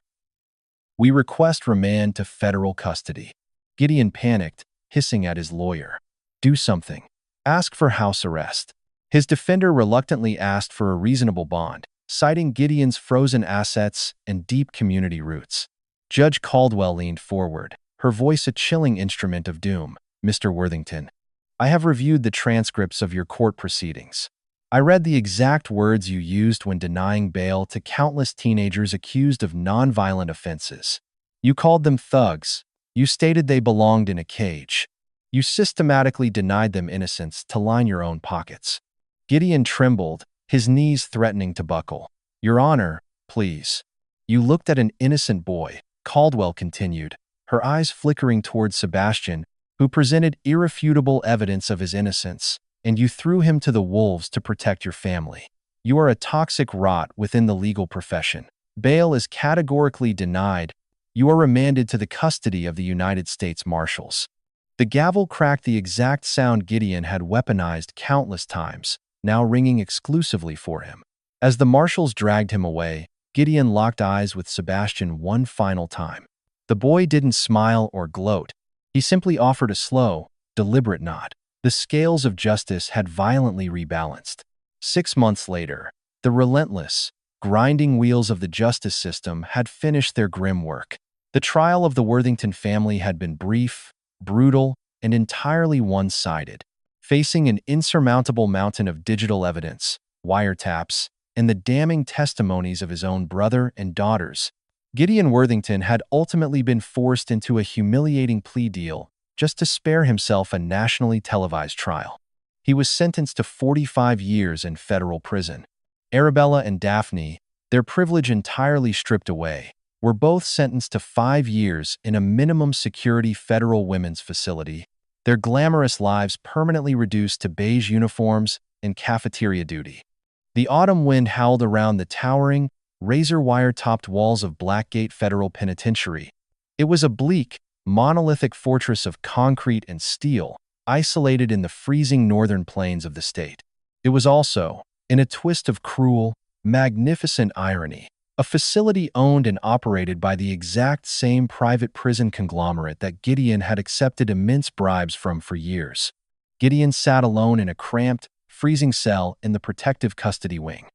We request remand to federal custody. Gideon panicked, hissing at his lawyer. Do something. Ask for house arrest. His defender reluctantly asked for a reasonable bond, citing Gideon's frozen assets and deep community roots. Judge Caldwell leaned forward, her voice a chilling instrument of doom. Mr. Worthington, I have reviewed the transcripts of your court proceedings. I read the exact words you used when denying bail to countless teenagers accused of nonviolent offenses. You called them thugs. You stated they belonged in a cage. You systematically denied them innocence to line your own pockets. Gideon trembled, his knees threatening to buckle. Your Honor, please. You looked at an innocent boy, Caldwell continued, her eyes flickering towards Sebastian, who presented irrefutable evidence of his innocence, and you threw him to the wolves to protect your family. You are a toxic rot within the legal profession. Bail is categorically denied. You are remanded to the custody of the United States Marshals. The gavel cracked the exact sound Gideon had weaponized countless times, now ringing exclusively for him. As the Marshals dragged him away, Gideon locked eyes with Sebastian one final time. The boy didn't smile or gloat. He simply offered a slow, deliberate nod. The scales of justice had violently rebalanced. 6 months later, the relentless, grinding wheels of the justice system had finished their grim work. The trial of the Worthington family had been brief, brutal, and entirely one-sided. Facing an insurmountable mountain of digital evidence, wiretaps, and the damning testimonies of his own brother and daughters, Gideon Worthington had ultimately been forced into a humiliating plea deal just to spare himself a nationally televised trial. He was sentenced to 45 years in federal prison. Arabella and Daphne, their privilege entirely stripped away, were both sentenced to 5 years in a minimum security federal women's facility, their glamorous lives permanently reduced to beige uniforms and cafeteria duty. The autumn wind howled around the towering, razor-wire-topped walls of Blackgate Federal Penitentiary. It was a bleak, monolithic fortress of concrete and steel, isolated in the freezing northern plains of the state. It was also, in a twist of cruel, magnificent irony, a facility owned and operated by the exact same private prison conglomerate that Gideon had accepted immense bribes from for years. Gideon sat alone in a cramped, freezing cell in the protective custody wing.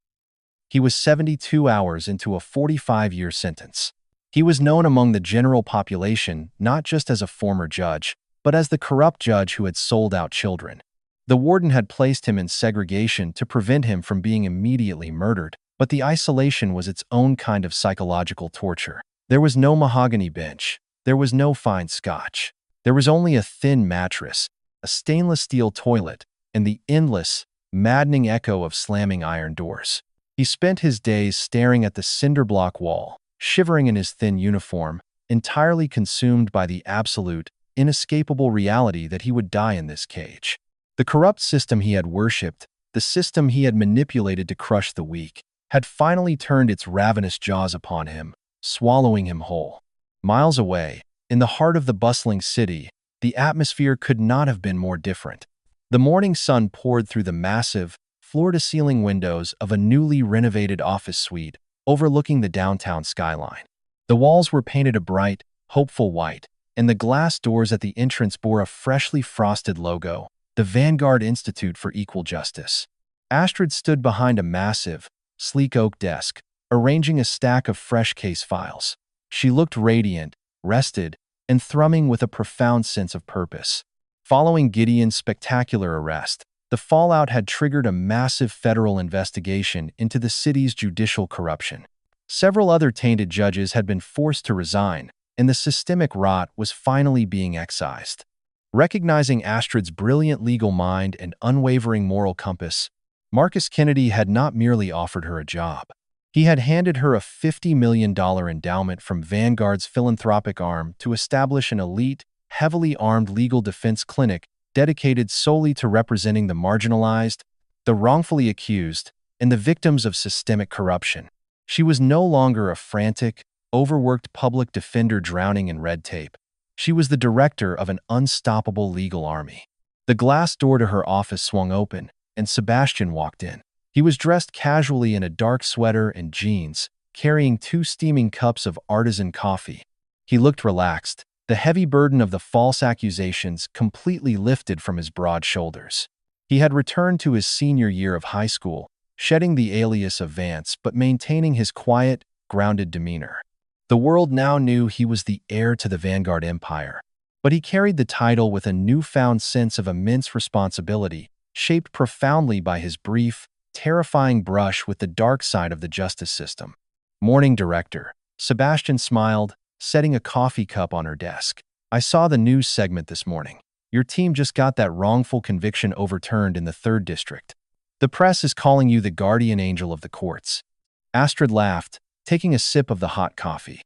He was 72 hours into a 45-year sentence. He was known among the general population not just as a former judge, but as the corrupt judge who had sold out children. The warden had placed him in segregation to prevent him from being immediately murdered, but the isolation was its own kind of psychological torture. There was no mahogany bench. There was no fine scotch. There was only a thin mattress, a stainless steel toilet, and the endless, maddening echo of slamming iron doors. He spent his days staring at the cinder-block wall, shivering in his thin uniform, entirely consumed by the absolute, inescapable reality that he would die in this cage. The corrupt system he had worshipped, The system he had manipulated to crush the weak had finally turned its ravenous jaws upon him, swallowing him whole. Miles away, in the heart of the bustling city, the atmosphere could not have been more different. The morning sun poured through the massive, floor-to-ceiling windows of a newly renovated office suite overlooking the downtown skyline. The walls were painted a bright, hopeful white, and the glass doors at the entrance bore a freshly frosted logo, the Vanguard Institute for Equal Justice. Astrid stood behind a massive, sleek oak desk, arranging a stack of fresh case files. She looked radiant, rested, and thrumming with a profound sense of purpose. Following Gideon's spectacular arrest, the fallout had triggered a massive federal investigation into the city's judicial corruption. Several other tainted judges had been forced to resign, and the systemic rot was finally being excised. Recognizing Astrid's brilliant legal mind and unwavering moral compass, Marcus Kennedy had not merely offered her a job. He had handed her a $50 million endowment from Vanguard's philanthropic arm to establish an elite, heavily armed legal defense clinic dedicated solely to representing the marginalized, the wrongfully accused, and the victims of systemic corruption. She was no longer a frantic, overworked public defender drowning in red tape. She was the director of an unstoppable legal army. The glass door to her office swung open, and Sebastian walked in. He was dressed casually in a dark sweater and jeans, carrying 2 steaming cups of artisan coffee. He looked relaxed, the heavy burden of the false accusations completely lifted from his broad shoulders. He had returned to his senior year of high school, shedding the alias of Vance but maintaining his quiet, grounded demeanor. The world now knew he was the heir to the Vanguard Empire, but he carried the title with a newfound sense of immense responsibility, shaped profoundly by his brief, terrifying brush with the dark side of the justice system. Morning Director, Sebastian smiled, setting a coffee cup on her desk. I saw the news segment this morning. Your team just got that wrongful conviction overturned in the 3rd District. The press is calling you the guardian angel of the courts. Astrid laughed, taking a sip of the hot coffee.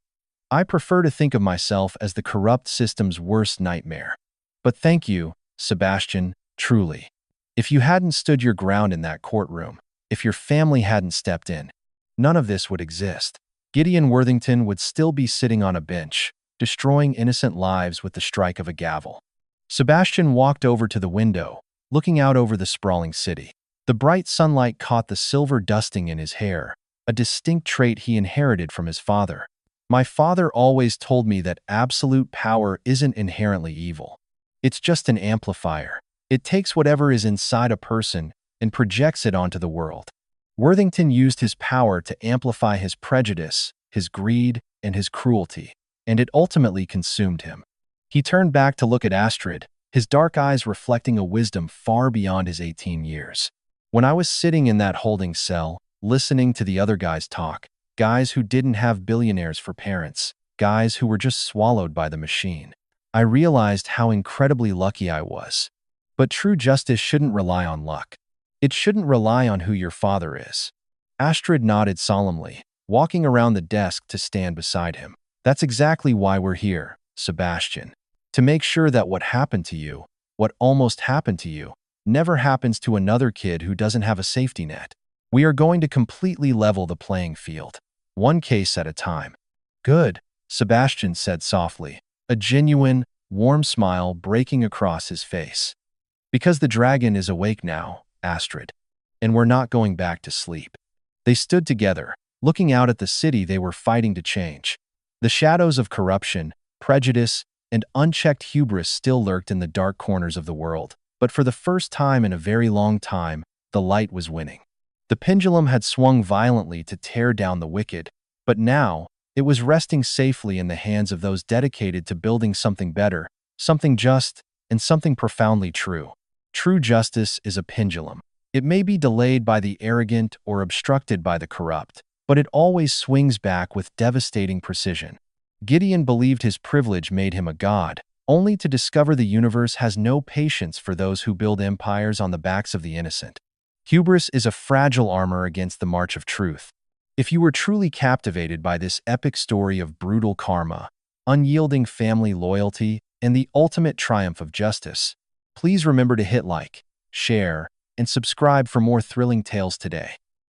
I prefer to think of myself as the corrupt system's worst nightmare. But thank you, Sebastian, truly. If you hadn't stood your ground in that courtroom, if your family hadn't stepped in, none of this would exist. Gideon Worthington would still be sitting on a bench, destroying innocent lives with the strike of a gavel. Sebastian walked over to the window, looking out over the sprawling city. The bright sunlight caught the silver dusting in his hair, a distinct trait he inherited from his father. My father always told me that absolute power isn't inherently evil. It's just an amplifier. It takes whatever is inside a person and projects it onto the world. Worthington used his power to amplify his prejudice, his greed, and his cruelty, and it ultimately consumed him. He turned back to look at Astrid, his dark eyes reflecting a wisdom far beyond his 18 years. When I was sitting in that holding cell, listening to the other guys talk, guys who didn't have billionaires for parents, guys who were just swallowed by the machine, I realized how incredibly lucky I was. But true justice shouldn't rely on luck. It shouldn't rely on who your father is. Astrid nodded solemnly, walking around the desk to stand beside him. That's exactly why we're here, Sebastian. To make sure that what happened to you, what almost happened to you, never happens to another kid who doesn't have a safety net. We are going to completely level the playing field, one case at a time. Good, Sebastian said softly, a genuine, warm smile breaking across his face. Because the dragon is awake now, Astrid, and we're not going back to sleep. They stood together, looking out at the city they were fighting to change. The shadows of corruption, prejudice, and unchecked hubris still lurked in the dark corners of the world, but for the first time in a very long time, the light was winning. The pendulum had swung violently to tear down the wicked, but now it was resting safely in the hands of those dedicated to building something better, something just, and something profoundly true. True justice is a pendulum. It may be delayed by the arrogant or obstructed by the corrupt, but it always swings back with devastating precision. Gideon believed his privilege made him a god, only to discover the universe has no patience for those who build empires on the backs of the innocent. Hubris is a fragile armor against the march of truth. If you were truly captivated by this epic story of brutal karma, unyielding family loyalty, and the ultimate triumph of justice, please remember to hit like, share, and subscribe for more thrilling tales today.